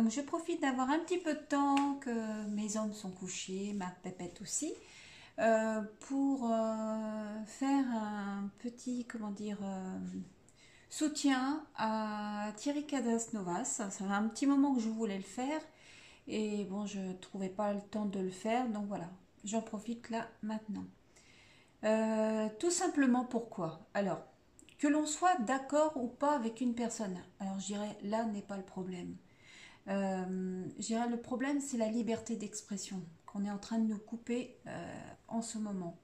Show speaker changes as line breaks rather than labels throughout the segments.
Donc je profite d'avoir un petit peu de temps, que mes hommes sont couchés, ma pépette aussi, pour faire un petit, comment dire, soutien à Thierry Cadasnovas. Ça fait un petit moment que je voulais le faire et bon, je ne trouvais pas le temps de le faire, donc voilà, j'en profite là maintenant. Tout simplement pourquoi? Alors, que l'on soit d'accord ou pas avec une personne, alors je dirais là n'est pas le problème. Je dirais le problème c'est la liberté d'expression qu'on est en train de nous couper en ce moment.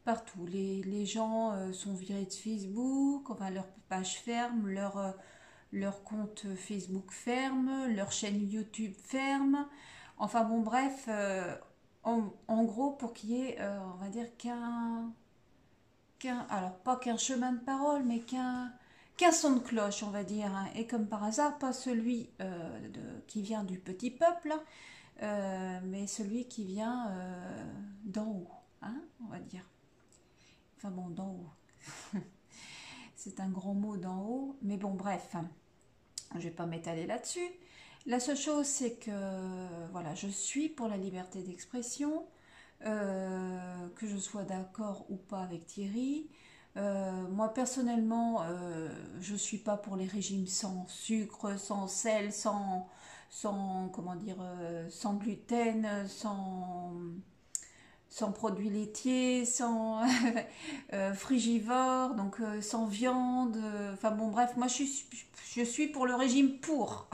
Partout, les gens sont virés de Facebook, enfin leur page ferme, leur compte Facebook ferme, leur chaîne YouTube ferme. Enfin bon bref, en gros pour qu'il y ait, on va dire alors pas qu'un chemin de parole, mais qu'un son de cloche, on va dire, hein. Et comme par hasard, pas celui qui vient du petit peuple, mais celui qui vient d'en haut, hein, on va dire. Enfin bon, d'en haut. C'est un grand mot d'en haut, mais bon, bref, je ne vais pas m'étaler là-dessus. La seule chose, c'est que voilà, je suis pour la liberté d'expression, que je sois d'accord ou pas avec Thierry. Moi personnellement, je suis pas pour les régimes sans sucre, sans sel, sans comment dire, sans gluten, sans produits laitiers, sans frugivore, donc sans viande. Enfin bon, bref, moi je suis pour le régime pour,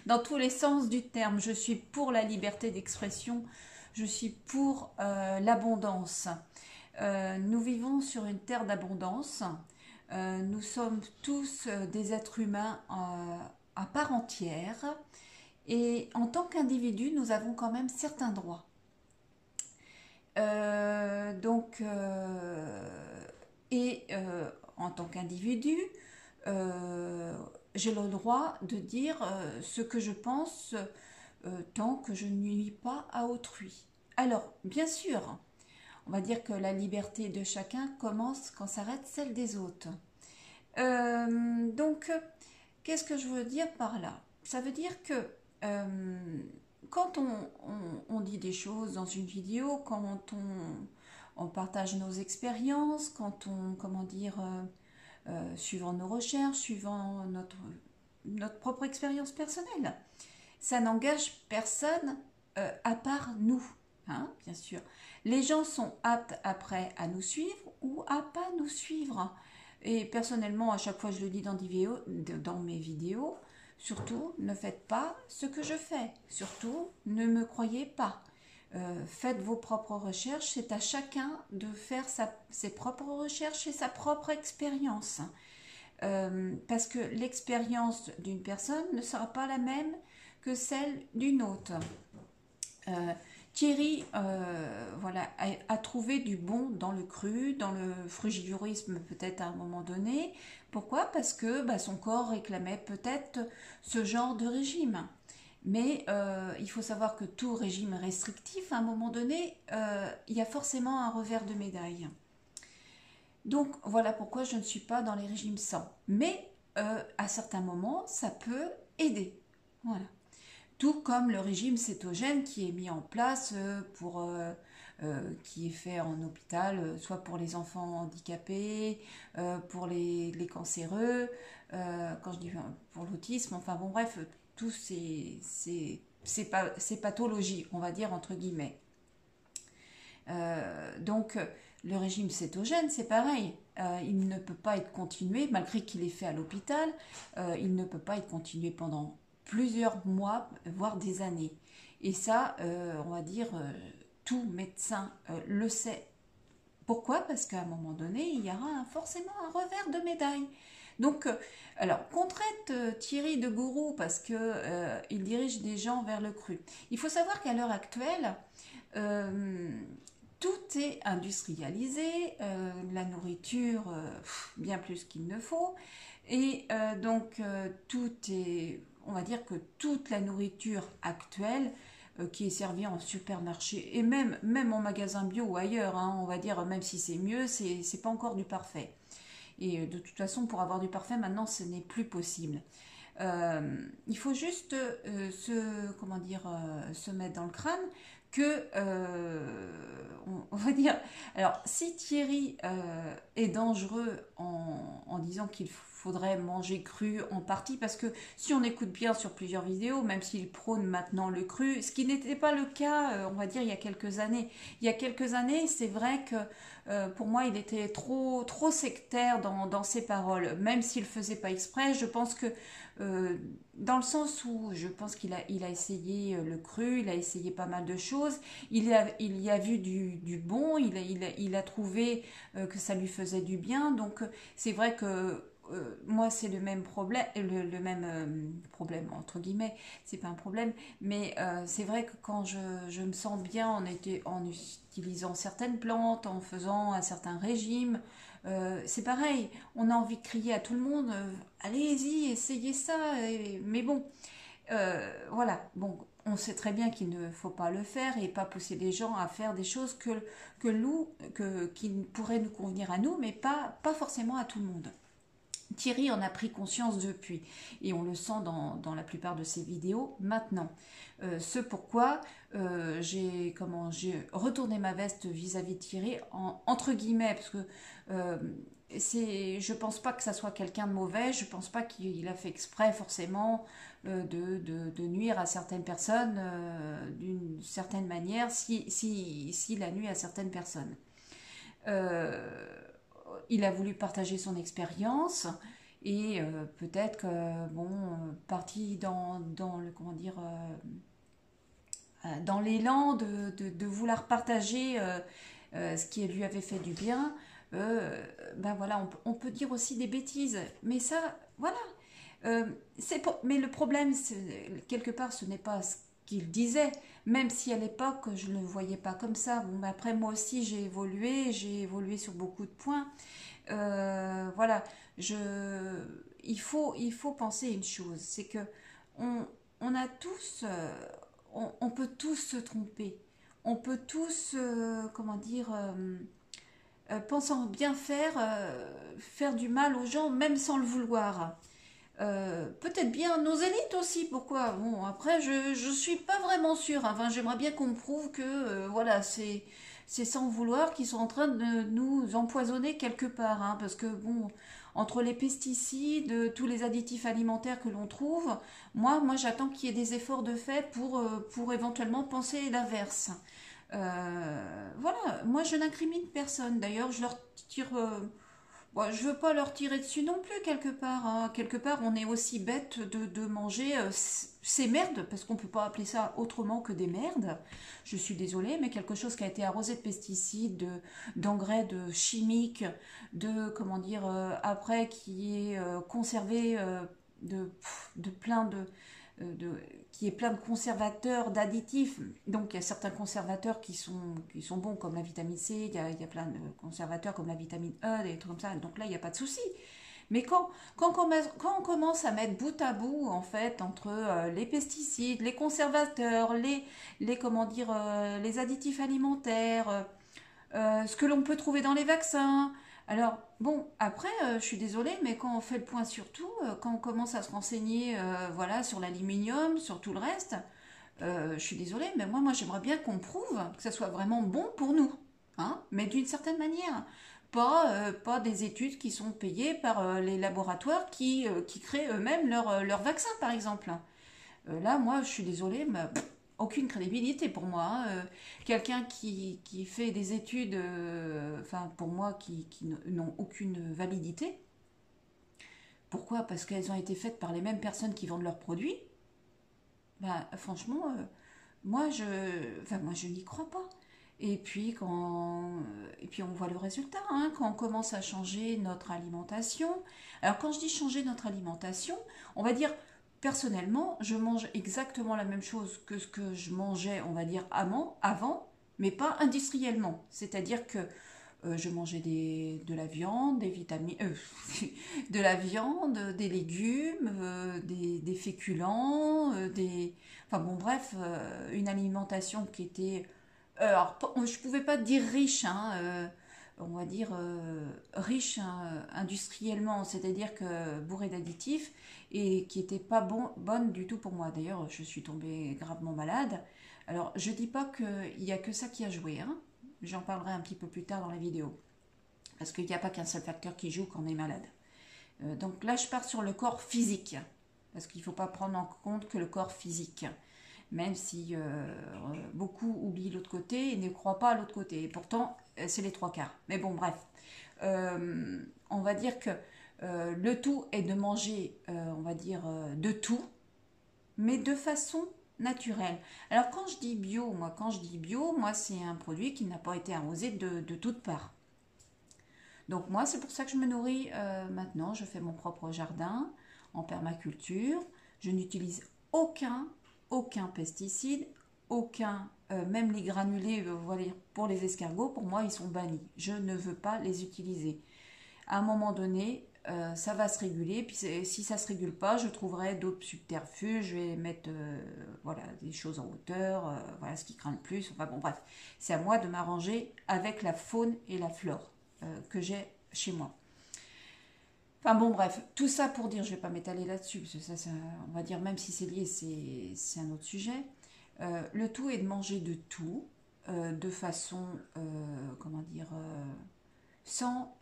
dans tous les sens du terme. Je suis pour la liberté d'expression, je suis pour l'abondance. Nous vivons sur une terre d'abondance. Nous sommes tous des êtres humains à part entière. Et en tant qu'individu, nous avons quand même certains droits. Donc, en tant qu'individu, j'ai le droit de dire ce que je pense tant que je ne nuis pas à autrui. Alors, bien sûr, on va dire que la liberté de chacun commence quand s'arrête celle des autres. Donc, qu'est-ce que je veux dire par là? Ça veut dire que quand on dit des choses dans une vidéo, quand on partage nos expériences, quand on, comment dire, suivant nos recherches, suivant notre propre expérience personnelle, ça n'engage personne à part nous, hein, bien sûr. Les gens sont aptes après à nous suivre ou à pas nous suivre. Et personnellement, à chaque fois je le dis dans mes vidéos, surtout ne faites pas ce que je fais. Surtout ne me croyez pas. Faites vos propres recherches. C'est à chacun de faire ses propres recherches et sa propre expérience. Parce que l'expérience d'une personne ne sera pas la même que celle d'une autre. Thierry voilà, a trouvé du bon dans le cru, dans le frugivorisme peut-être à un moment donné. Pourquoi? Parce que son corps réclamait peut-être ce genre de régime. Mais il faut savoir que tout régime restrictif, à un moment donné, il y a forcément un revers de médaille. Donc voilà pourquoi je ne suis pas dans les régimes sans. Mais à certains moments, ça peut aider. Voilà. Tout comme le régime cétogène qui est mis en place qui est fait en hôpital, soit pour les enfants handicapés, pour les cancéreux, quand je dis pour l'autisme, enfin bon bref, tous ces pathologies, on va dire entre guillemets. Donc le régime cétogène, c'est pareil. Il ne peut pas être continué, malgré qu'il est fait à l'hôpital, il ne peut pas être continué pendant plusieurs mois, voire des années. Et ça, on va dire, tout médecin le sait. Pourquoi? Parce qu'à un moment donné, il y aura forcément un revers de médaille. Donc, alors, qu'on traite Thierry de gourou parce qu'il dirige des gens vers le cru. Il faut savoir qu'à l'heure actuelle, tout est industrialisé, la nourriture, bien plus qu'il ne faut. Et donc, tout est, on va dire que toute la nourriture actuelle qui est servie en supermarché et même en magasin bio ou ailleurs, hein, on va dire, même si c'est mieux, c'est pas encore du parfait. Et de toute façon, pour avoir du parfait, maintenant, ce n'est plus possible. Il faut juste comment dire, se mettre dans le crâne que, on va dire, alors si Thierry est dangereux en disant qu'il faudrait manger cru en partie, parce que si on écoute bien sur plusieurs vidéos, même s'il prône maintenant le cru, ce qui n'était pas le cas, on va dire, il y a quelques années. Il y a quelques années, c'est vrai que pour moi, il était trop sectaire dans ses paroles, même s'il ne faisait pas exprès. Je pense que euh, dans le sens où je pense qu'il a essayé le cru, il a essayé pas mal de choses, il y a vu du bon, il a trouvé que ça lui faisait du bien, donc c'est vrai que moi c'est le même problème, le même problème entre guillemets, c'est pas un problème, mais c'est vrai que quand je me sens bien en utilisant certaines plantes, en faisant un certain régime, c'est pareil, on a envie de crier à tout le monde, allez-y, essayez ça, mais bon, voilà, bon, on sait très bien qu'il ne faut pas le faire et pas pousser les gens à faire des choses qui pourraient nous convenir à nous, mais pas forcément à tout le monde. Thierry en a pris conscience depuis et on le sent dans la plupart de ses vidéos maintenant. Ce pourquoi j'ai retourné ma veste vis-à-vis de Thierry entre guillemets parce que je pense pas que ça soit quelqu'un de mauvais, je pense pas qu'il a fait exprès forcément de nuire à certaines personnes d'une certaine manière s'il a nuit à certaines personnes. Euh, il a voulu partager son expérience et peut-être que bon parti dans le comment dire dans l'élan de vouloir partager ce qui lui avait fait du bien, ben voilà, on peut dire aussi des bêtises, mais ça, voilà. Mais le problème, quelque part, ce n'est pas ce qu'il disait, même si à l'époque, je ne le voyais pas comme ça. Bon, mais après, moi aussi, j'ai évolué sur beaucoup de points. Voilà, je, il faut penser une chose, c'est que on, on a tous, on peut tous se tromper. On peut tous, comment dire, pensant bien faire, faire du mal aux gens, même sans le vouloir. Peut-être bien nos élites aussi, pourquoi? Bon, après, je suis pas vraiment sûre. Enfin, j'aimerais bien qu'on me prouve que, voilà, c'est sans vouloir qu'ils sont en train de nous empoisonner quelque part, hein, parce que, bon, entre les pesticides, tous les additifs alimentaires que l'on trouve, moi j'attends qu'il y ait des efforts de fait pour éventuellement penser l'inverse. Voilà, moi je n'incrimine personne. D'ailleurs, je leur tire. Bon, je veux pas leur tirer dessus non plus quelque part, hein. Quelque part, on est aussi bête de manger ces merdes, parce qu'on peut pas appeler ça autrement que des merdes. Je suis désolée, mais quelque chose qui a été arrosé de pesticides, d'engrais, de chimiques, de comment dire, après qui est conservé de plein qui est plein de conservateurs, d'additifs. Donc il y a certains conservateurs qui sont bons comme la vitamine C, il y a plein de conservateurs comme la vitamine E, des trucs comme ça. Donc là, il n'y a pas de souci. Mais quand on commence à mettre bout à bout, en fait, entre les pesticides, les conservateurs, comment dire, les additifs alimentaires, ce que l'on peut trouver dans les vaccins. Alors, bon, après, je suis désolée, mais quand on fait le point sur tout, quand on commence à se renseigner voilà, sur l'aluminium, sur tout le reste, je suis désolée, mais moi j'aimerais bien qu'on prouve que ça soit vraiment bon pour nous, hein, mais d'une certaine manière. Pas des études qui sont payées par les laboratoires qui créent eux-mêmes leur vaccin, par exemple. Là, moi, je suis désolée, mais aucune crédibilité pour moi, hein. Quelqu'un qui fait des études, enfin, pour moi, qui n'ont aucune validité. Pourquoi? Parce qu'elles ont été faites par les mêmes personnes qui vendent leurs produits. Ben, franchement, moi, je n'y crois pas. Et puis on voit le résultat, hein, quand on commence à changer notre alimentation. Alors quand je dis changer notre alimentation, on va dire personnellement, je mange exactement la même chose que ce que je mangeais, on va dire avant, mais pas industriellement. C'est-à-dire que je mangeais de la viande, des vitamines, de la viande, des légumes, des féculents, enfin bon bref, une alimentation qui était alors, je pouvais pas dire riche, hein, on va dire, riche hein, industriellement, c'est-à-dire que bourré d'additifs et qui n'était pas bonne du tout pour moi. D'ailleurs, je suis tombée gravement malade. Alors, je dis pas qu'il n'y a que ça qui a joué, hein. J'en parlerai un petit peu plus tard dans la vidéo. Parce qu'il n'y a pas qu'un seul facteur qui joue quand on est malade. Donc là, je pars sur le corps physique. Parce qu'il ne faut pas prendre en compte que le corps physique. Même si beaucoup oublient l'autre côté et ne croient pas à l'autre côté. Et pourtant, c'est les trois quarts. Mais bon, bref. On va dire que le tout est de manger, on va dire, de tout, mais de façon naturelle. Alors quand je dis bio, moi c'est un produit qui n'a pas été arrosé de toutes parts. Donc moi c'est pour ça que je me nourris maintenant. Je fais mon propre jardin en permaculture. Je n'utilise aucun pesticide, même les granulés voilà, pour les escargots, pour moi ils sont bannis. Je ne veux pas les utiliser. À un moment donné, ça va se réguler. Puis si ça ne se régule pas, je trouverai d'autres subterfuges. Je vais mettre voilà, des choses en hauteur, voilà ce qui craint le plus. Enfin bon, bref, c'est à moi de m'arranger avec la faune et la flore que j'ai chez moi. Enfin bon, bref, tout ça pour dire, je ne vais pas m'étaler là-dessus, parce que ça, on va dire, même si c'est lié, c'est un autre sujet. Le tout est de manger de tout, de façon, comment dire, sans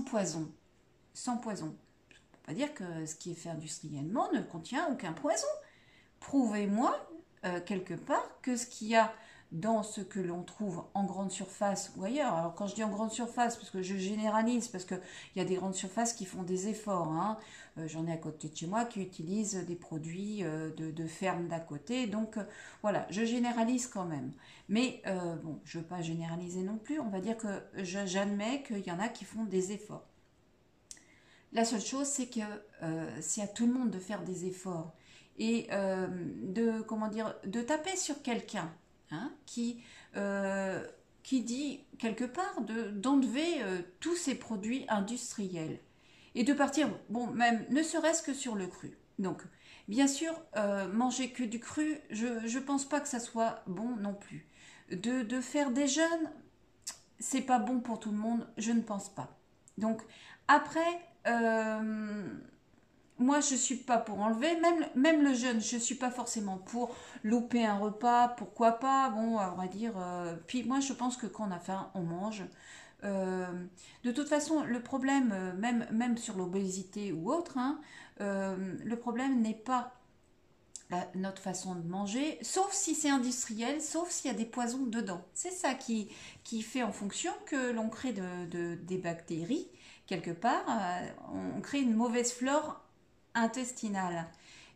poison. Sans poison. Ça ne veut pas dire que ce qui est fait industriellement ne contient aucun poison. Prouvez-moi, quelque part, que ce qu'il y a dans ce que l'on trouve en grande surface ou ailleurs. Alors quand je dis en grande surface, parce que je généralise, parce qu'il y a des grandes surfaces qui font des efforts. Hein. J'en ai à côté de chez moi qui utilisent des produits de ferme d'à côté. Donc voilà, je généralise quand même. Mais bon, je ne veux pas généraliser non plus. On va dire que j'admets qu'il y en a qui font des efforts. La seule chose, c'est que c'est à tout le monde de faire des efforts et de taper sur quelqu'un. Hein, qui dit quelque part d'enlever tous ces produits industriels et de partir, bon, même ne serait-ce que sur le cru. Donc, bien sûr, manger que du cru, je ne pense pas que ça soit bon non plus. De faire des jeûnes, c'est pas bon pour tout le monde, je ne pense pas. Donc, après, moi, je ne suis pas pour enlever, même le jeûne, je ne suis pas forcément pour louper un repas, pourquoi pas, bon, on va dire, puis moi, je pense que quand on a faim, on mange. De toute façon, le problème, même sur l'obésité ou autre, hein, le problème n'est pas notre façon de manger, sauf si c'est industriel, sauf s'il y a des poisons dedans. C'est ça qui fait en fonction que l'on crée des bactéries, quelque part, on crée une mauvaise flore intestinale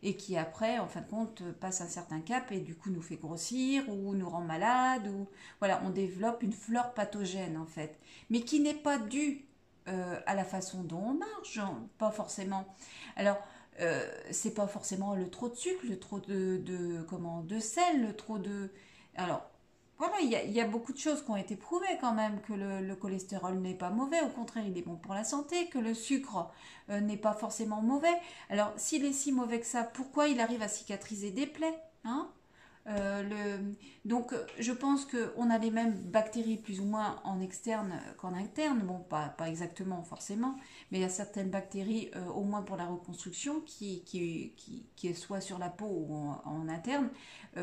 et qui après en fin de compte passe un certain cap et du coup nous fait grossir ou nous rend malade ou voilà, on développe une flore pathogène en fait, mais qui n'est pas due à la façon dont on mange, pas forcément. Alors c'est pas forcément le trop de sucre, le trop de sel, le trop de, alors voilà, il y a beaucoup de choses qui ont été prouvées quand même, que le cholestérol n'est pas mauvais, au contraire, il est bon pour la santé, que le sucre n'est pas forcément mauvais. Alors, s'il est si mauvais que ça, pourquoi il arrive à cicatriser des plaies, hein? Donc, je pense qu'on a les mêmes bactéries plus ou moins en externe qu'en interne. Bon, pas exactement forcément, mais il y a certaines bactéries, au moins pour la reconstruction, qui est soit sur la peau ou en interne,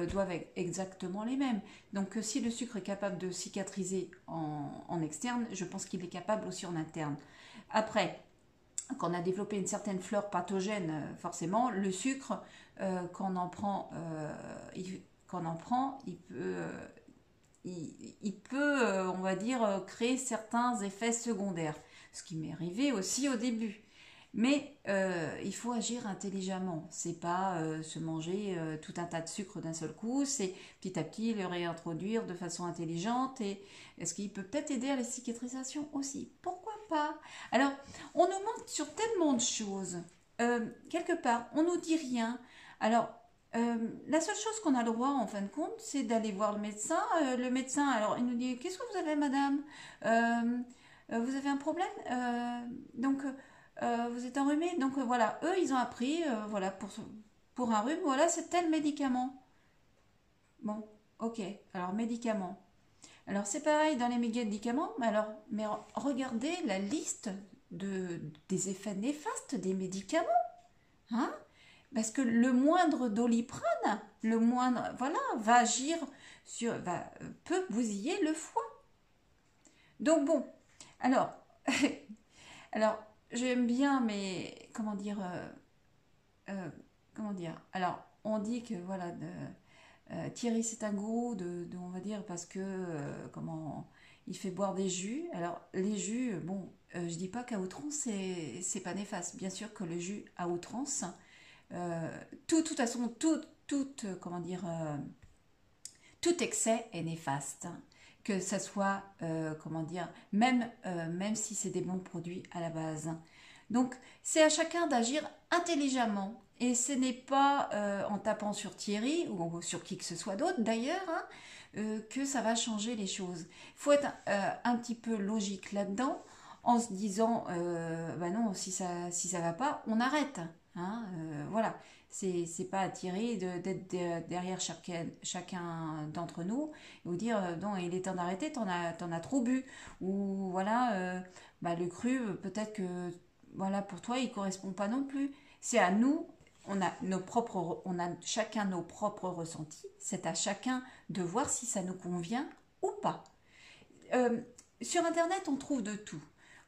doivent être exactement les mêmes. Donc, si le sucre est capable de cicatriser en externe, je pense qu'il est capable aussi en interne. Après, quand on a développé une certaine flore pathogène, forcément, le sucre, quand on en prend, il peut, on va dire, créer certains effets secondaires. Ce qui m'est arrivé aussi au début. Mais il faut agir intelligemment. C'est pas se manger tout un tas de sucre d'un seul coup. C'est petit à petit le réintroduire de façon intelligente. Et est-ce qu'il peut peut-être aider à la cicatrisation aussi? Pourquoi pas? Alors, on nous montre sur tellement de choses. Quelque part, on nous dit rien. Alors, la seule chose qu'on a le droit, en fin de compte, c'est d'aller voir le médecin. Le médecin, alors, il nous dit, qu'est-ce que vous avez, madame? Vous avez un problème? Donc, vous êtes enrhumé. Donc, voilà, eux, ils ont appris, voilà, pour un rhume, voilà, c'est tel médicament. Bon, ok, alors, médicament. Alors c'est pareil dans les médicaments, mais regardez la liste des effets néfastes des médicaments, hein? Parce que le moindre doliprane, le moindre, voilà, va agir peut bousiller le foie. Donc bon, alors, alors j'aime bien, mais comment dire, alors on dit que voilà, Thierry c'est un gourou on va dire parce que il fait boire des jus. Alors les jus, bon, je dis pas qu'à outrance c'est pas néfaste. Bien sûr que le jus à outrance, de toute façon, tout excès est néfaste. Que ça soit, même si c'est des bons produits à la base. Donc, c'est à chacun d'agir intelligemment. Et ce n'est pas en tapant sur Thierry ou sur qui que ce soit d'autre d'ailleurs, hein, que ça va changer les choses. Il faut être un petit peu logique là-dedans en se disant, bah non, si ça va pas, on arrête. Hein, voilà, c'est pas à Thierry d'être derrière chacun d'entre nous et vous dire non, il est temps d'arrêter, t'en as trop bu. Ou voilà, bah, le cru, peut-être que voilà, pour toi, il correspond pas non plus. C'est à nous, on a chacun nos propres ressentis. C'est à chacun de voir si ça nous convient ou pas. Euh, sur Internet, on trouve de tout.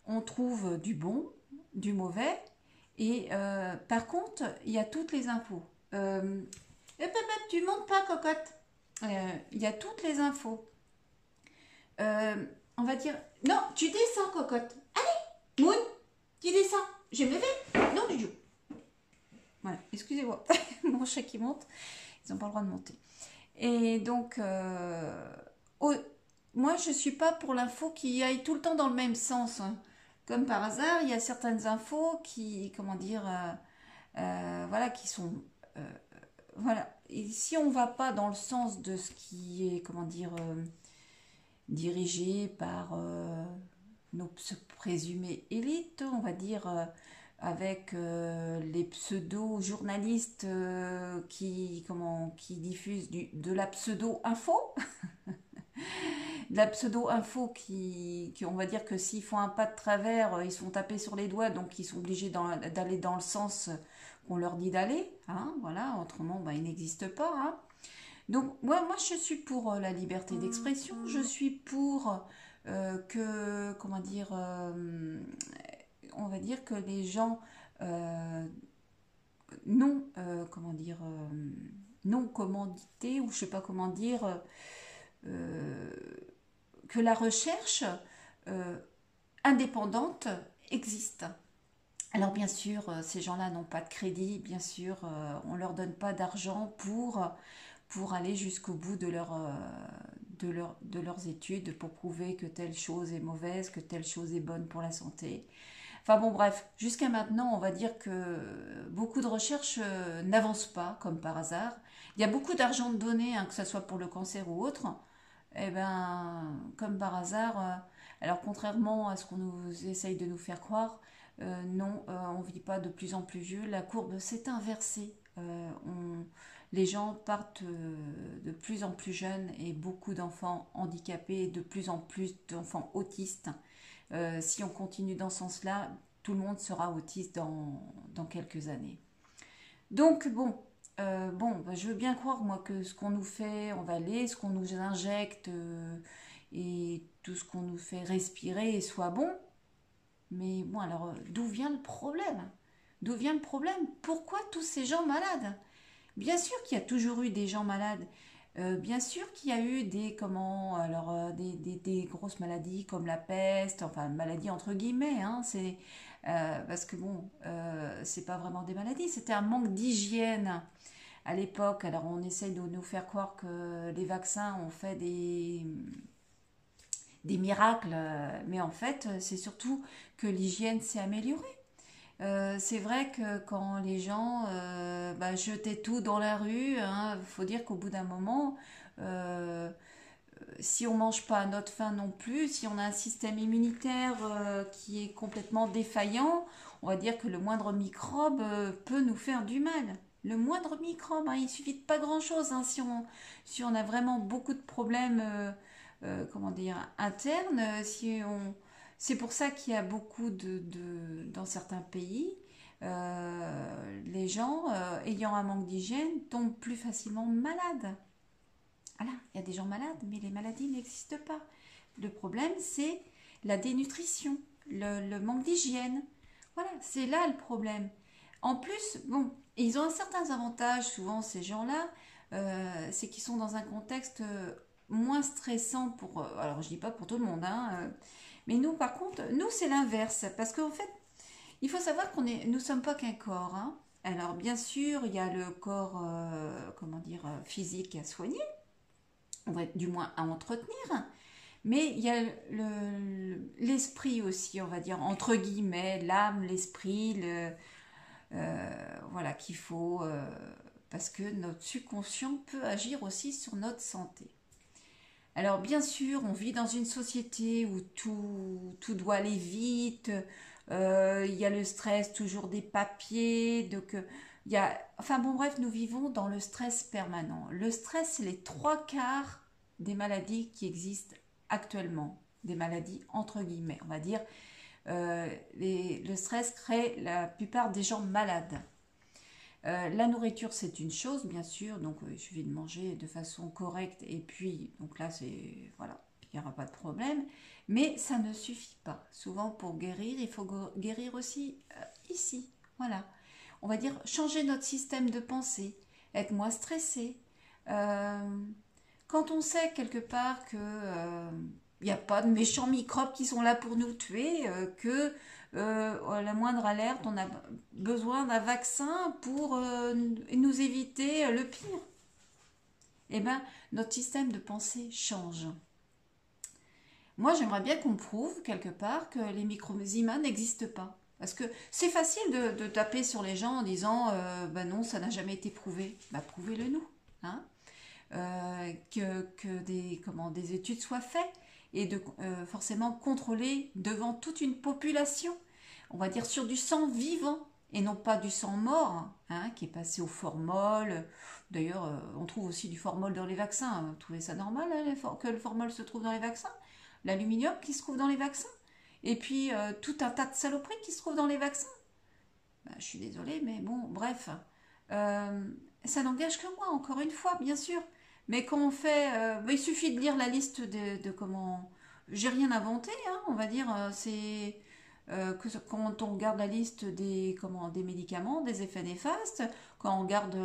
On trouve du bon, du mauvais, et par contre, il y a toutes les infos. Tu montes pas, cocotte. Il y a toutes les infos. On va dire, non, tu descends, cocotte. Allez, Moon, tu descends. Je me lever. Non, du tout. Voilà, excusez-moi. Mon chat qui monte, ils n'ont pas le droit de monter. Et donc, moi, je ne suis pas pour l'info qui aille tout le temps dans le même sens, hein. Comme par hasard, il y a certaines infos qui, voilà, qui sont, euh, voilà. Et si on ne va pas dans le sens de ce qui est, dirigé par nos présumés élites, on va dire, avec les pseudo-journalistes qui diffusent de la pseudo-info. De la pseudo-info on va dire que s'ils font un pas de travers, ils sont tapés sur les doigts, donc ils sont obligés d'aller dans le sens qu'on leur dit d'aller. Hein, voilà, autrement, bah, ils n'existent pas. Hein. Donc, moi, je suis pour la liberté d'expression. Je suis pour on va dire que les gens euh, non, non commandités, ou je sais pas comment dire, euh, que la recherche euh, indépendante existe. Alors bien sûr, ces gens-là n'ont pas de crédit, bien sûr, on ne leur donne pas d'argent pour aller jusqu'au bout de leurs études, pour prouver que telle chose est mauvaise, que telle chose est bonne pour la santé. Enfin bon, bref, jusqu'à maintenant, on va dire que beaucoup de recherches n'avancent pas, comme par hasard. Il y a beaucoup d'argent donné, hein, que ce soit pour le cancer ou autre. Eh ben, comme par hasard, alors contrairement à ce qu'on nous essaye de nous faire croire, non, on ne vit pas de plus en plus vieux. La courbe s'est inversée. Les gens partent de plus en plus jeunes et beaucoup d'enfants handicapés, de plus en plus d'enfants autistes. Si on continue dans ce sens-là, tout le monde sera autiste dans quelques années. Donc bon, bah, je veux bien croire moi que ce qu'on nous fait avaler, ce qu'on nous injecte et tout ce qu'on nous fait respirer soit bon. Mais bon, alors d'où vient le problème? D'où vient le problème? Pourquoi tous ces gens malades? Bien sûr qu'il y a toujours eu des gens malades. Bien sûr qu'il y a eu des grosses maladies comme la peste, enfin maladies entre guillemets, hein, parce que bon, c'est pas vraiment des maladies, c'était un manque d'hygiène à l'époque. Alors on essaye de nous faire croire que les vaccins ont fait des miracles, mais en fait c'est surtout que l'hygiène s'est améliorée. C'est vrai que quand les gens jetaient tout dans la rue, hein, faut dire qu'au bout d'un moment, euh, si on mange pas à notre faim non plus, si on a un système immunitaire qui est complètement défaillant, on va dire que le moindre microbe peut nous faire du mal. Le moindre microbe, hein, il suffit de pas grand-chose, hein, si on a vraiment beaucoup de problèmes comment dire, interne. Si on, c'est pour ça qu'il y a beaucoup dans certains pays, les gens ayant un manque d'hygiène tombent plus facilement malades. Voilà, il y a des gens malades, mais les maladies n'existent pas. Le problème, c'est la dénutrition, le manque d'hygiène. Voilà, c'est là le problème. En plus, bon, ils ont un certain avantage, souvent ces gens-là, c'est qu'ils sont dans un contexte moins stressant pour... alors, je dis pas pour tout le monde, hein, mais nous, par contre, nous, c'est l'inverse. Parce qu'en fait, il faut savoir nous sommes pas qu'un corps, hein. Alors, bien sûr, il y a le corps, comment dire, physique à soigner, du moins à entretenir, mais il y a l'esprit aussi, on va dire, entre guillemets, l'âme, l'esprit, voilà, qu'il faut, parce que notre subconscient peut agir aussi sur notre santé. Alors bien sûr, on vit dans une société où tout doit aller vite, il y a le stress, toujours des papiers, donc il y a... Enfin bon bref, nous vivons dans le stress permanent. Le stress, c'est les trois quarts des maladies qui existent actuellement, des maladies entre guillemets, on va dire. Le stress crée la plupart des gens malades. La nourriture, c'est une chose, bien sûr, donc il suffit de manger de façon correcte, et puis, donc là, c'est, voilà, il n'y aura pas de problème, mais ça ne suffit pas. Souvent, pour guérir, il faut guérir aussi ici, voilà. On va dire changer notre système de pensée, être moins stressé. Quand on sait quelque part que il n'y a pas de méchants microbes qui sont là pour nous tuer, que à la moindre alerte, on a besoin d'un vaccin pour nous éviter le pire. Eh bien, notre système de pensée change. Moi, j'aimerais bien qu'on prouve quelque part que les micro-humains n'existent pas. Parce que c'est facile de taper sur les gens en disant bah non, ça n'a jamais été prouvé. Bah prouvez-le nous. Hein, que des études soient faites et de forcément contrôler devant toute une population, on va dire sur du sang vivant et non pas du sang mort, hein, qui est passé au formol. D'ailleurs, on trouve aussi du formol dans les vaccins. Vous trouvez ça normal hein, que le formol se trouve dans les vaccins? L'aluminium qui se trouve dans les vaccins? Et puis tout un tas de saloperies qui se trouvent dans les vaccins? Ben, je suis désolée, mais bon, bref. Ça n'engage que moi, encore une fois, bien sûr. Mais quand on fait... il suffit de lire la liste de comment... J'ai rien inventé, hein, on va dire. C'est... quand on regarde la liste des médicaments, des effets néfastes, quand on regarde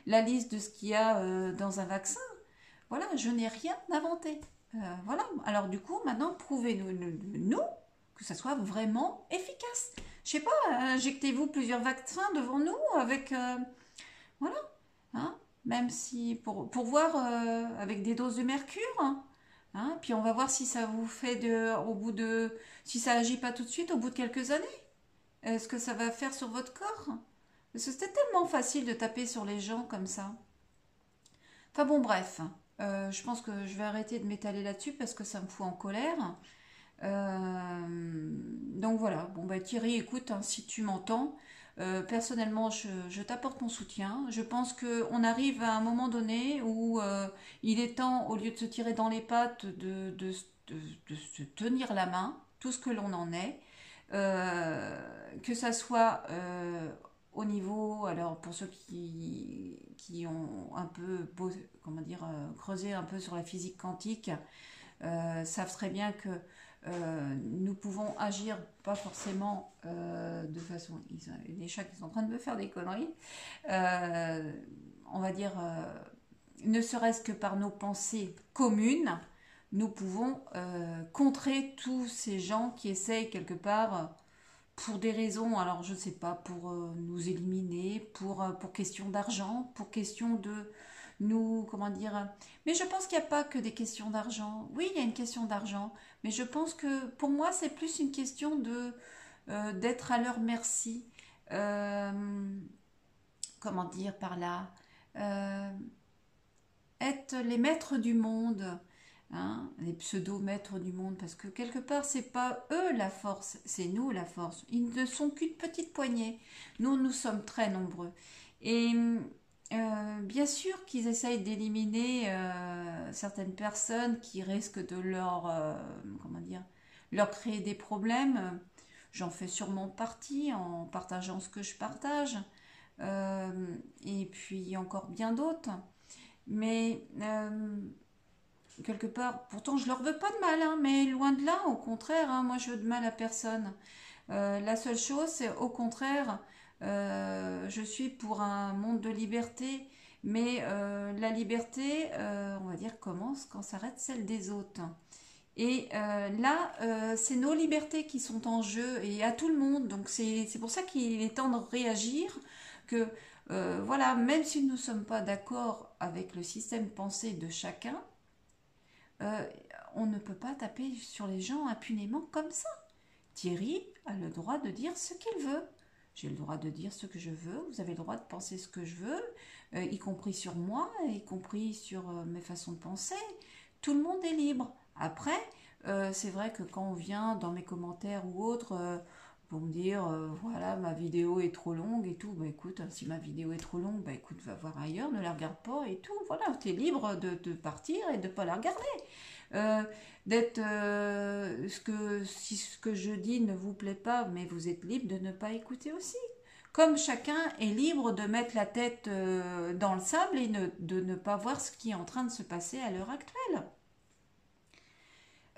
la liste de ce qu'il y a dans un vaccin, voilà, je n'ai rien inventé. Voilà, alors du coup, maintenant, prouvez-nous que ça soit vraiment efficace. Je sais pas, injectez-vous plusieurs vaccins devant nous avec... voilà, hein, même si... Pour voir avec des doses de mercure, hein, puis on va voir si ça vous fait si ça agit pas tout de suite, au bout de quelques années. Ce que ça va faire sur votre corps. Parce que c'était tellement facile de taper sur les gens comme ça. Enfin bon, bref. Je pense que je vais arrêter de m'étaler là-dessus parce que ça me fout en colère. Donc voilà. Bon bah Thierry, écoute, hein, si tu m'entends, personnellement, je t'apporte mon soutien. Je pense qu'on arrive à un moment donné où il est temps, au lieu de se tirer dans les pattes, de se tenir la main, tout ce que l'on en est, que ça soit au niveau, alors pour ceux qui ont un peu, comment dire, creusé un peu sur la physique quantique, savent très bien que nous pouvons agir pas forcément de façon... Les chats qui sont en train de me faire des conneries, on va dire, ne serait-ce que par nos pensées communes, nous pouvons contrer tous ces gens qui essayent quelque part pour des raisons, alors je ne sais pas, pour nous éliminer, pour question d'argent, pour question de nous, comment dire... Mais je pense qu'il n'y a pas que des questions d'argent. Oui, il y a une question d'argent, mais je pense que pour moi, c'est plus une question d'être à leur merci. Comment dire par là être les maîtres du monde, hein, les pseudo-maîtres du monde, parce que quelque part, c'est pas eux la force, c'est nous la force. Ils ne sont qu'une petite poignée. Nous sommes très nombreux. Et bien sûr qu'ils essayent d'éliminer certaines personnes qui risquent de comment dire, leur créer des problèmes. J'en fais sûrement partie en partageant ce que je partage. Et puis encore bien d'autres. Mais quelque part, pourtant je leur veux pas de mal, hein, mais loin de là, au contraire, hein, moi je veux de mal à personne. La seule chose, c'est au contraire, je suis pour un monde de liberté, mais la liberté, on va dire, commence quand s'arrête celle des autres. Et là, c'est nos libertés qui sont en jeu et à tout le monde. Donc c'est pour ça qu'il est temps de réagir, que voilà, même si nous ne sommes pas d'accord avec le système pensé de chacun, euh, on ne peut pas taper sur les gens impunément comme ça. Thierry a le droit de dire ce qu'il veut. J'ai le droit de dire ce que je veux. Vous avez le droit de penser ce que je veux, y compris sur moi, y compris sur mes façons de penser. Tout le monde est libre. Après, c'est vrai que quand on vient dans mes commentaires ou autres pour me dire voilà, ma vidéo est trop longue et tout, bah écoute, si ma vidéo est trop longue, bah écoute, va voir ailleurs, ne la regarde pas et tout. Voilà, tu es libre de partir et de ne pas la regarder. Euh, D'être si ce que je dis ne vous plaît pas, mais vous êtes libre de ne pas écouter aussi. Comme chacun est libre de mettre la tête dans le sable et de ne pas voir ce qui est en train de se passer à l'heure actuelle.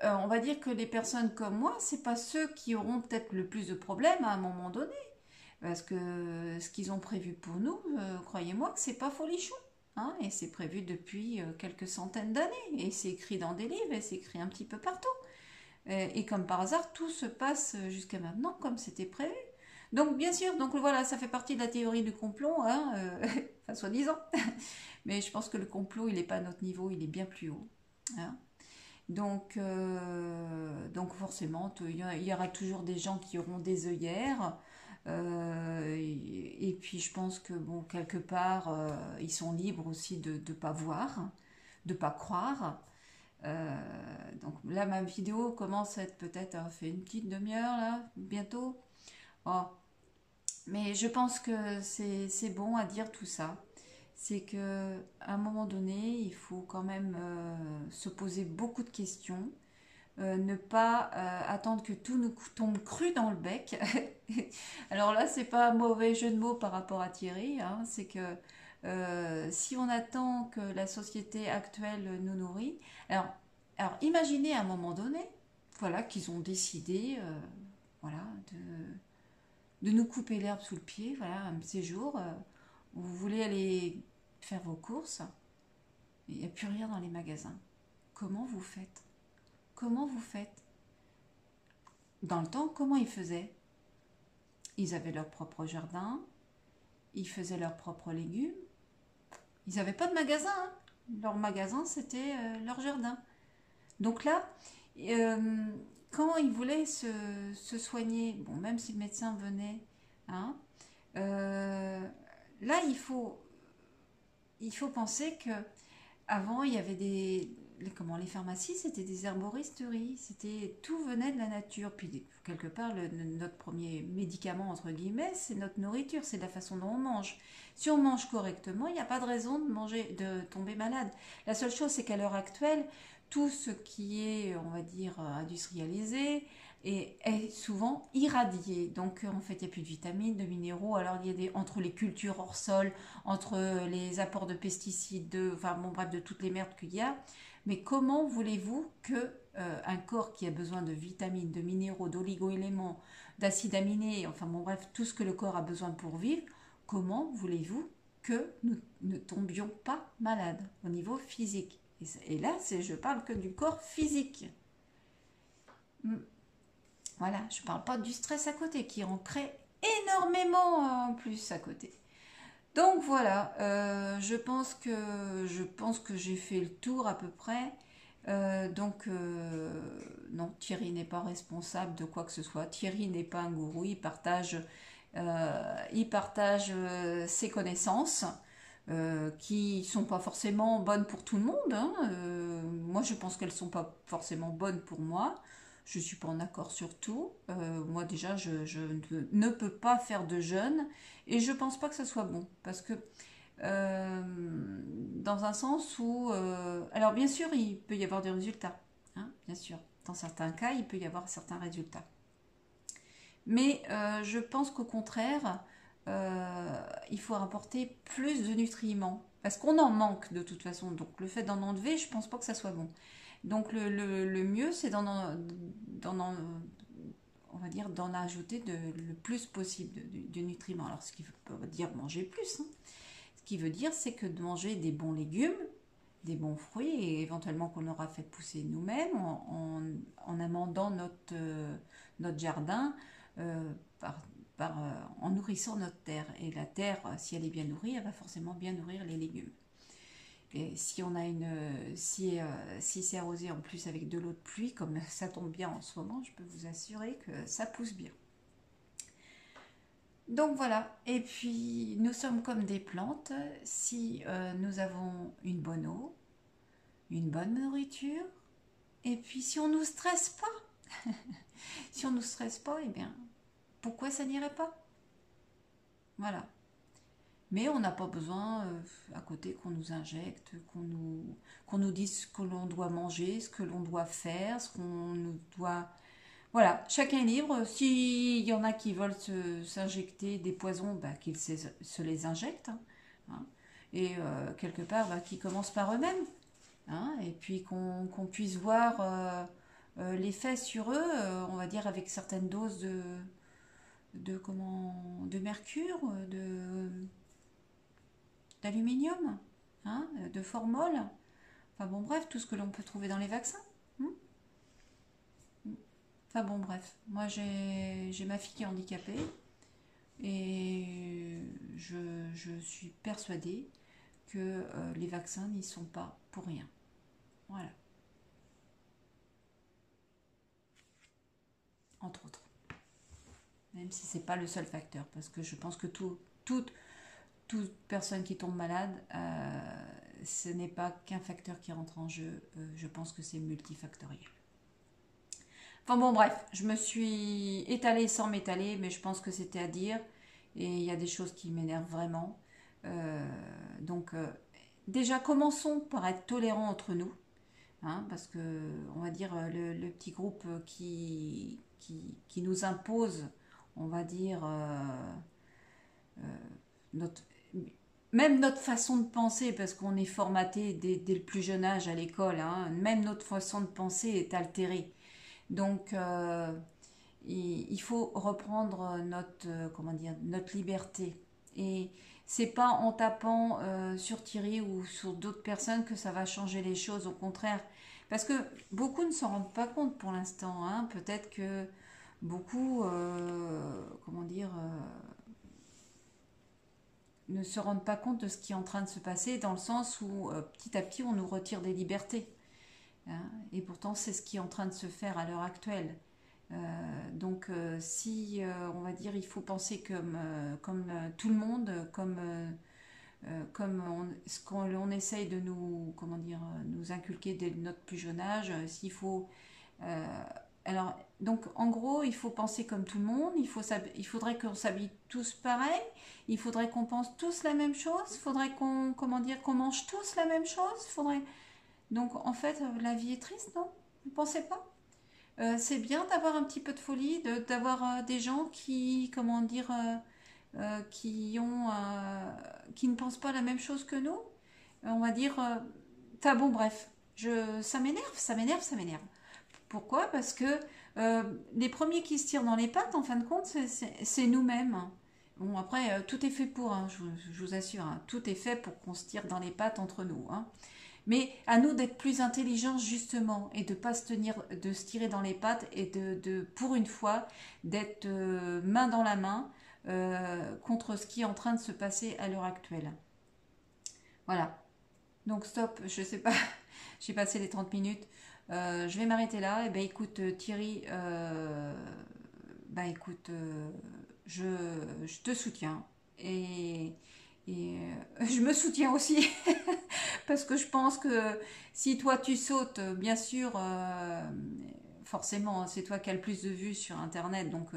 On va dire que les personnes comme moi, c'est pas ceux qui auront peut-être le plus de problèmes à un moment donné. Parce que ce qu'ils ont prévu pour nous, croyez-moi que c'est pas folichon. Hein, et c'est prévu depuis quelques centaines d'années. Et c'est écrit dans des livres et c'est écrit un petit peu partout. Et comme par hasard, tout se passe jusqu'à maintenant comme c'était prévu. Donc bien sûr, donc voilà, ça fait partie de la théorie du complot, hein, enfin soi-disant. Mais je pense que le complot, il n'est pas à notre niveau, il est bien plus haut. Hein. Donc forcément, il y aura toujours des gens qui auront des œillères. Et puis je pense que bon, quelque part, ils sont libres aussi de ne pas voir, de ne pas croire. Donc là, ma vidéo commence à être peut-être fait une petite demi-heure là, bientôt. Oh. Mais je pense que c'est bon à dire tout ça. C'est que à un moment donné, il faut quand même se poser beaucoup de questions, ne pas attendre que tout nous tombe cru dans le bec. Alors là, c'est pas un mauvais jeu de mots par rapport à Thierry, hein, c'est que si on attend que la société actuelle nous nourrit, alors, alors imaginez à un moment donné, voilà, qu'ils ont décidé, voilà, de nous couper l'herbe sous le pied, voilà, un séjour, où vous voulez aller faire vos courses, il n'y a plus rien dans les magasins. Comment vous faites? Comment vous faites? Dans le temps, comment ils faisaient? Ils avaient leur propre jardin, ils faisaient leurs propres légumes, ils n'avaient pas de magasin, hein. Leur magasin, c'était leur jardin. Donc là, euh, quand ils voulaient se soigner, bon, même si le médecin venait, hein, euh, là, il faut penser que avant, il y avait les pharmacies, c'était des herboristeries, tout venait de la nature. Puis quelque part, notre premier médicament entre guillemets, c'est notre nourriture, c'est la façon dont on mange. Si on mange correctement, il n'y a pas de raison de tomber malade. La seule chose, c'est qu'à l'heure actuelle, tout ce qui est, on va dire, industrialisé est souvent irradié. Donc en fait, il n'y a plus de vitamines, de minéraux. Alors il y a entre les cultures hors sol, entre les apports de pesticides, enfin bon bref, de toutes les merdes qu'il y a. Mais comment voulez-vous que un corps qui a besoin de vitamines, de minéraux, d'oligo-éléments, d'acides aminés, enfin bon bref, tout ce que le corps a besoin pour vivre, comment voulez-vous que nous ne tombions pas malades au niveau physique? Et là, je parle que du corps physique. Voilà, je ne parle pas du stress à côté qui en crée énormément en plus à côté. Donc voilà, je pense que j'ai fait le tour à peu près. Non, Thierry n'est pas responsable de quoi que ce soit. Thierry n'est pas un gourou, il partage ses connaissances qui sont pas forcément bonnes pour tout le monde. Hein. Moi, je pense qu'elles sont pas forcément bonnes pour moi. Je suis pas en accord sur tout. Moi, déjà, je ne peux pas faire de jeûne et je pense pas que ça soit bon parce que dans un sens où... alors bien sûr, il peut y avoir des résultats, hein, bien sûr. Dans certains cas, il peut y avoir certains résultats. Mais je pense qu'au contraire, il faut apporter plus de nutriments. Parce qu'on en manque de toute façon. Donc le fait d'en enlever, je pense pas que ça soit bon. Donc le mieux, c'est on va dire, d'en ajouter le plus possible de nutriments. Alors ce qui veut dire manger plus, hein. Ce qui veut dire, c'est que de manger des bons légumes, des bons fruits, et éventuellement qu'on aura fait pousser nous-mêmes en amendant notre jardin, par, en nourrissant notre terre. Et la terre, si elle est bien nourrie, elle va forcément bien nourrir les légumes. Et si on a si c'est arrosé en plus avec de l'eau de pluie, comme ça tombe bien en ce moment, je peux vous assurer que ça pousse bien. Donc voilà, et puis nous sommes comme des plantes. Si nous avons une bonne eau, une bonne nourriture, et puis si on ne nous stresse pas, si on ne nous stresse pas, eh bien, pourquoi ça n'irait pas? Voilà. Mais on n'a pas besoin à côté qu'on nous injecte, qu'on nous dise ce que l'on doit manger, ce que l'on doit faire, ce qu'on nous doit... Voilà, chacun est libre. S'il y en a qui veulent s'injecter des poisons, bah, qu'ils se les injectent, hein. Et quelque part, bah, qu'ils commencent par eux-mêmes, hein. Et puis qu'on puisse voir l'effet sur eux, on va dire avec certaines doses de mercure, d'aluminium, hein, de formol. Enfin bon, bref, tout ce que l'on peut trouver dans les vaccins. Hein. Enfin bon, bref, moi j'ai ma fille qui est handicapée et je suis persuadée que les vaccins n'y sont pas pour rien. Voilà, entre autres. Même si c'est pas le seul facteur, parce que je pense que toute personne qui tombe malade, ce n'est pas qu'un facteur qui rentre en jeu, je pense que c'est multifactoriel. Enfin bon, bref, je me suis étalée sans m'étaler, mais je pense que c'était à dire. Et il y a des choses qui m'énervent vraiment. Donc, déjà, commençons par être tolérants entre nous. Hein, parce que, on va dire, le petit groupe qui nous impose, on va dire, notre, même notre façon de penser, parce qu'on est formaté dès le plus jeune âge à l'école, hein, même notre façon de penser est altérée. Donc, il faut reprendre comment dire, notre liberté. Et c'est pas en tapant sur Thierry ou sur d'autres personnes que ça va changer les choses, au contraire. Parce que beaucoup ne s'en rendent pas compte pour l'instant, hein. Peut-être que beaucoup, comment dire, ne se rendent pas compte de ce qui est en train de se passer, dans le sens où petit à petit on nous retire des libertés, hein. Et pourtant c'est ce qui est en train de se faire à l'heure actuelle. Donc si on va dire il faut penser comme tout le monde, comme ce qu'on essaye de nous, comment dire, nous inculquer dès notre plus jeune âge, s'il faut... euh, alors, donc en gros, il faut penser comme tout le monde, il faudrait qu'on s'habille tous pareil, il faudrait qu'on pense tous la même chose, il faudrait comment dire, qu'on mange tous la même chose, faudrait... Donc en fait, la vie est triste, non? Vous ne pensez pas? C'est bien d'avoir un petit peu de folie, d'avoir des gens qui, comment dire, qui ne pensent pas la même chose que nous. On va dire, enfin bon, bref, ça m'énerve, ça m'énerve, ça m'énerve. Pourquoi? Parce que les premiers qui se tirent dans les pattes, en fin de compte, c'est nous-mêmes. Bon, après, tout est fait pour, hein, je vous assure, hein, tout est fait pour qu'on se tire dans les pattes entre nous, hein. Mais à nous d'être plus intelligents justement et de pas de se tirer dans les pattes et pour une fois, d'être main dans la main contre ce qui est en train de se passer à l'heure actuelle. Voilà. Donc stop, je sais pas, j'ai passé les 30 minutes. Je vais m'arrêter là. Et ben écoute Thierry, ben écoute, je, je te soutiens et je me soutiens aussi parce que je pense que si toi tu sautes, bien sûr, forcément, hein, c'est toi qui as le plus de vues sur Internet, donc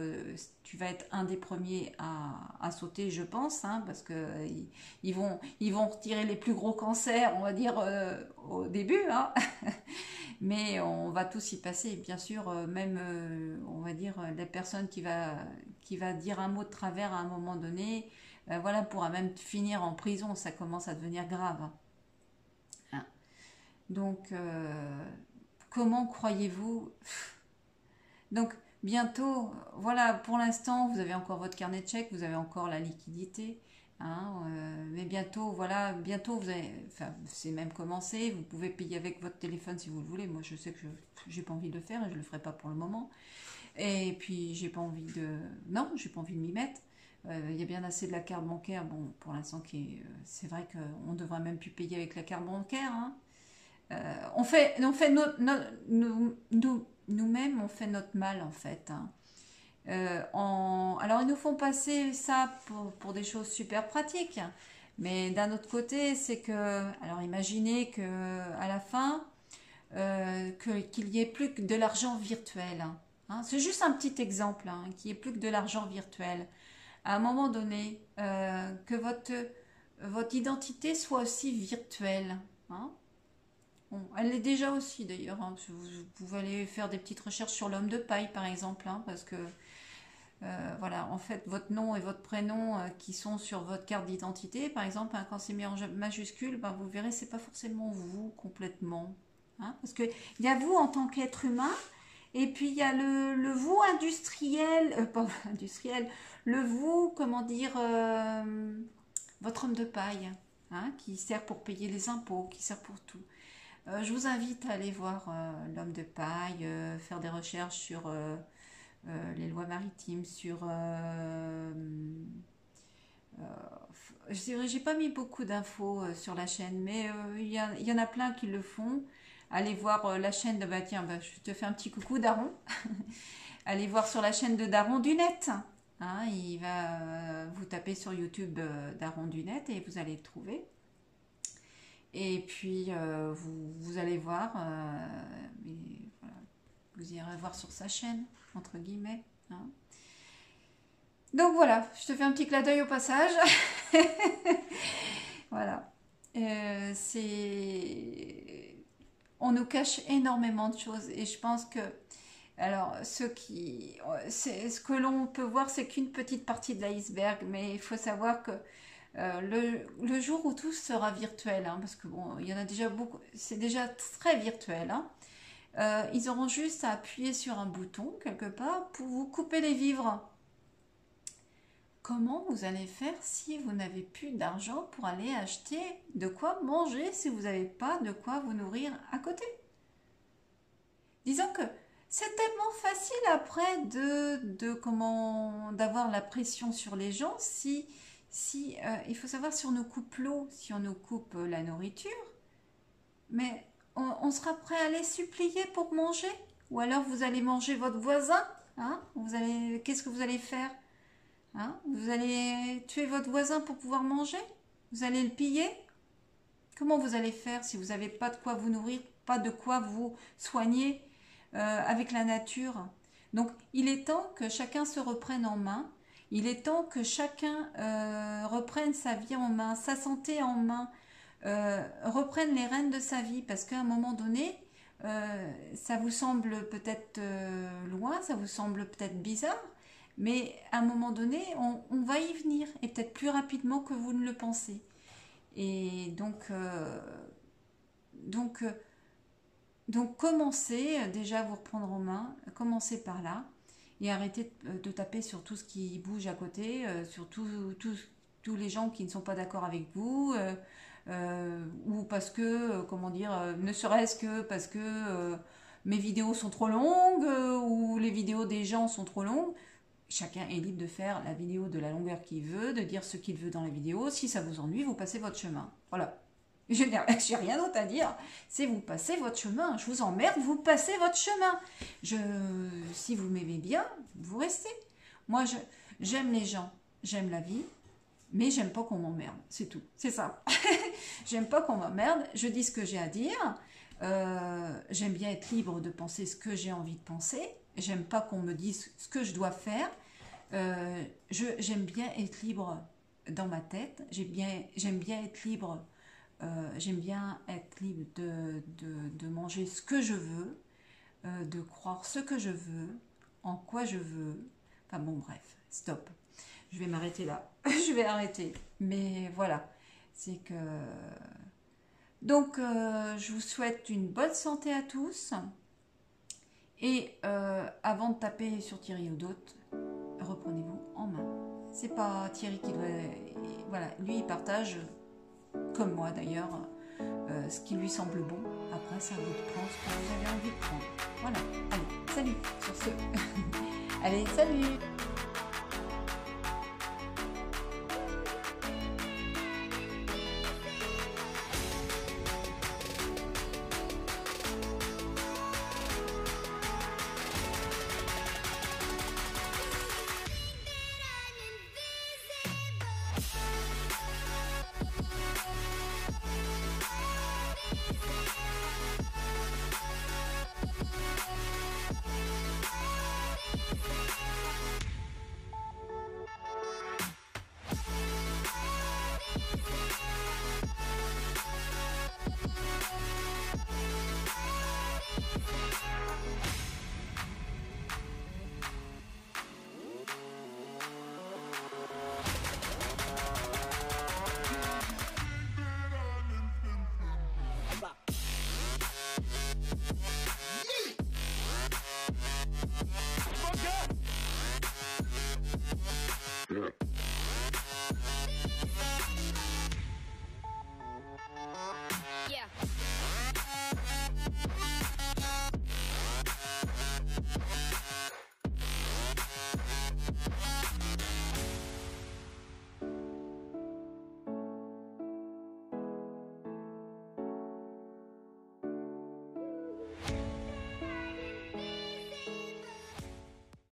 tu vas être un des premiers à sauter, je pense, hein, parce que ils vont retirer les plus gros cancers, on va dire, au début, hein. Mais on va tous y passer, bien sûr, même, on va dire, la personne qui va dire un mot de travers à un moment donné, voilà, pourra même finir en prison, ça commence à devenir grave, hein. Donc, comment croyez-vous? Donc, bientôt, voilà, pour l'instant, vous avez encore votre carnet de chèques, vous avez encore la liquidité, hein, mais bientôt, voilà, bientôt, vous avez, enfin, c'est même commencé, vous pouvez payer avec votre téléphone si vous le voulez. Moi, je sais que j'ai pas envie de le faire et je le ferai pas pour le moment. Et puis, j'ai pas envie de, non, j'ai pas envie de m'y mettre. Il y a bien assez de la carte bancaire, bon, pour l'instant, c'est vrai qu'on devrait même plus payer avec la carte bancaire, hein. Nous-mêmes, on fait notre mal en fait, hein. Alors, ils nous font passer ça pour des choses super pratiques, mais d'un autre côté, c'est que, alors imaginez que à la fin, qu'il y ait plus que de l'argent virtuel, hein. C'est juste un petit exemple, hein, qu'il n'y ait plus que de l'argent virtuel. À un moment donné, que votre identité soit aussi virtuelle, hein. Bon, elle l'est déjà aussi d'ailleurs, hein. Vous pouvez aller faire des petites recherches sur l'homme de paille par exemple, hein, parce que voilà, en fait, votre nom et votre prénom qui sont sur votre carte d'identité, par exemple, hein, quand c'est mis en majuscule, ben, vous verrez, c'est pas forcément vous complètement, hein, parce que il y a vous en tant qu'être humain, et puis il y a le vous industriel, pas industriel, le vous, comment dire, votre homme de paille, hein, qui sert pour payer les impôts, qui sert pour tout. Je vous invite à aller voir l'homme de paille, faire des recherches sur les lois maritimes, sur... je dirais, j'ai pas mis beaucoup d'infos sur la chaîne, mais il y en a plein qui le font. Allez voir la chaîne de... Bah tiens, bah, je te fais un petit coucou, Daron. Allez voir sur la chaîne de Daron du Net. Hein, il va vous taper sur YouTube Daron du Net et vous allez le trouver. Et puis, vous allez voir, mais voilà, vous irez voir sur sa chaîne, entre guillemets, hein. Donc voilà, je te fais un petit clin d'œil au passage. Voilà. On nous cache énormément de choses et je pense que, alors, ce que l'on peut voir, c'est qu'une petite partie de l'iceberg, mais il faut savoir que le jour où tout sera virtuel, hein, parce que bon, il y en a déjà beaucoup, c'est déjà très virtuel, hein, ils auront juste à appuyer sur un bouton quelque part pour vous couper les vivres. Comment vous allez faire si vous n'avez plus d'argent pour aller acheter de quoi manger, si vous n'avez pas de quoi vous nourrir à côté? Disons que c'est tellement facile après d'avoir la pression sur les gens si il faut savoir si on nous coupe l'eau, si on nous coupe la nourriture, mais on sera prêt à les supplier pour manger, ou alors vous allez manger votre voisin, hein, qu'est-ce que vous allez faire, hein, vous allez tuer votre voisin pour pouvoir manger, vous allez le piller. Comment vous allez faire si vous n'avez pas de quoi vous nourrir, pas de quoi vous soigner avec la nature? Donc il est temps que chacun se reprenne en main. Il est temps que chacun reprenne sa vie en main, sa santé en main, reprenne les rênes de sa vie, parce qu'à un moment donné, ça vous semble peut-être loin, ça vous semble peut-être bizarre, mais à un moment donné, on va y venir, et peut-être plus rapidement que vous ne le pensez. Et donc commencez déjà à vous reprendre en main, commencez par là, et arrêtez de taper sur tout ce qui bouge à côté, sur tous les gens qui ne sont pas d'accord avec vous, ou parce que, comment dire, ne serait-ce que parce que mes vidéos sont trop longues, ou les vidéos des gens sont trop longues. Chacun est libre de faire la vidéo de la longueur qu'il veut, de dire ce qu'il veut dans la vidéo. Si ça vous ennuie, vous passez votre chemin. Voilà. J'ai rien d'autre à dire. C'est vous passez votre chemin. Je vous emmerde, vous passez votre chemin. Si vous m'aimez bien, vous restez. Moi, j'aime les gens, j'aime la vie, mais j'aime pas qu'on m'emmerde. C'est tout. C'est ça. J'aime pas qu'on m'emmerde. Je dis ce que j'ai à dire. J'aime bien être libre de penser ce que j'ai envie de penser. J'aime pas qu'on me dise ce que je dois faire. J'aime bien être libre dans ma tête. J'aime bien être libre. J'aime bien être libre de manger ce que je veux, de croire ce que je veux, en quoi je veux. Enfin bon, bref, stop. Je vais m'arrêter là. Je vais arrêter. Mais voilà, c'est que... Donc, je vous souhaite une bonne santé à tous. Et avant de taper sur Thierry ou d'autres, reprenez-vous en main. C'est pas Thierry qui doit... Voilà, lui, il partage, comme moi d'ailleurs, ce qui lui semble bon. Après, c'est à vous de prendre ce que vous avez envie de prendre. Voilà. Allez, salut sur ce. Allez, salut.